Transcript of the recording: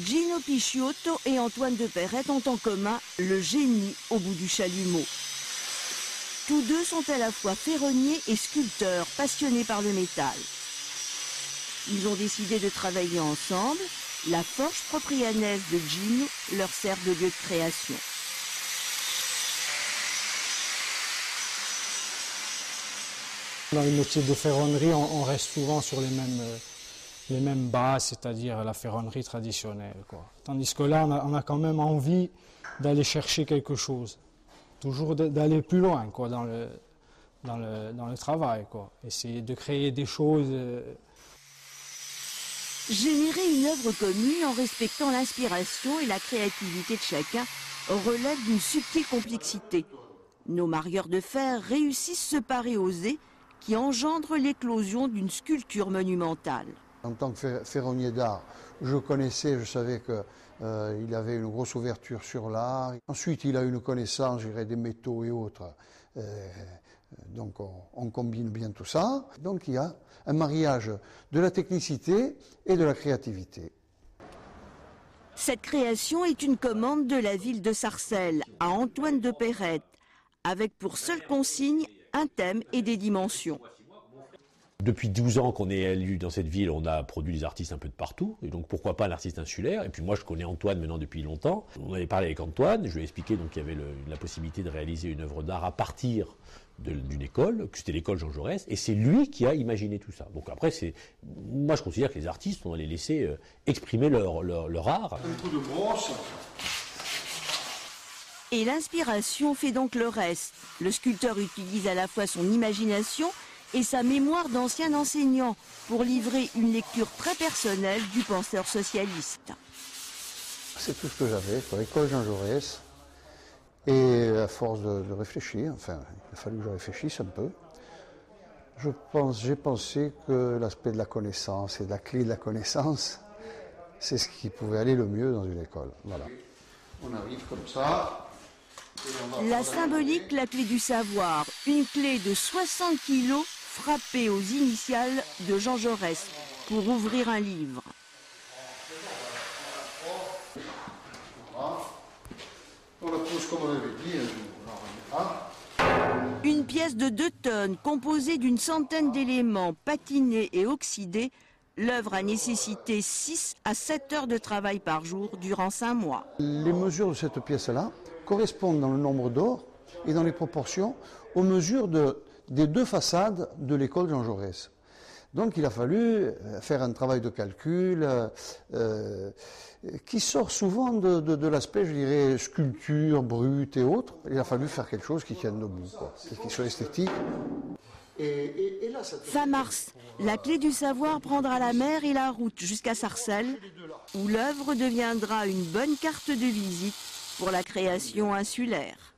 Gino Picciotto et Antoine de Perrette ont en commun le génie au bout du chalumeau. Tous deux sont à la fois ferronniers et sculpteurs passionnés par le métal. Ils ont décidé de travailler ensemble. La forge proprianaise de Gino leur sert de lieu de création. Dans le métier de ferronnerie, on reste souvent sur les mêmes bases, c'est-à-dire la ferronnerie traditionnelle, quoi. Tandis que là, on a quand même envie d'aller chercher quelque chose, toujours d'aller plus loin, quoi, dans le travail, quoi. Essayer de créer des choses. Générer une œuvre commune en respectant l'inspiration et la créativité de chacun relève d'une subtile complexité. Nos marieurs de fer réussissent ce pari osé qui engendre l'éclosion d'une sculpture monumentale. En tant que ferronnier d'art, je savais qu'il avait une grosse ouverture sur l'art. Ensuite, il a une connaissance, je dirais, des métaux et autres. Donc on combine bien tout ça. Donc il y a un mariage de la technicité et de la créativité. Cette création est une commande de la ville de Sarcelles à Antoine de Perrette, avec pour seule consigne un thème et des dimensions. Depuis 12 ans qu'on est élu dans cette ville, on a produit des artistes un peu de partout, et donc pourquoi pas un artiste insulaire. Et puis moi je connais Antoine maintenant depuis longtemps. On avait parlé avec Antoine, je lui ai expliqué qu'il y avait la possibilité de réaliser une œuvre d'art à partir d'une école, que c'était l'école Jean Jaurès, et c'est lui qui a imaginé tout ça. Donc après, moi je considère que les artistes, on doit les laisser exprimer leur art. Un coup de brosse. Et l'inspiration fait donc le reste. Le sculpteur utilise à la fois son imagination et sa mémoire d'ancien enseignant pour livrer une lecture très personnelle du penseur socialiste. C'est tout ce que j'avais, l'école Jean Jaurès. Et à force de réfléchir, enfin, il a fallu que je réfléchisse un peu. J'ai pensé que l'aspect de la connaissance et de la clé de la connaissance, c'est ce qui pouvait aller le mieux dans une école. Voilà. On arrive comme ça. La symbolique, la clé du savoir, une clé de 60 kilos frappée aux initiales de Jean Jaurès pour ouvrir un livre. On la pose comme on avait dit. Une pièce de 2 tonnes composée d'une centaine d'éléments patinés et oxydés, l'œuvre a nécessité 6 à 7 heures de travail par jour durant 5 mois. Les mesures de cette pièce-là correspondent dans le nombre d'or et dans les proportions aux mesures des 2 façades de l'école Jean Jaurès. Donc il a fallu faire un travail de calcul qui sort souvent de l'aspect, je dirais, sculpture, brute et autres. Il a fallu faire quelque chose qui tienne debout, quoi, qui soit esthétique. Et là, fin mars, la clé du savoir prendra la mer et la route jusqu'à Sarcelles, où l'œuvre deviendra une bonne carte de visite pour la création insulaire.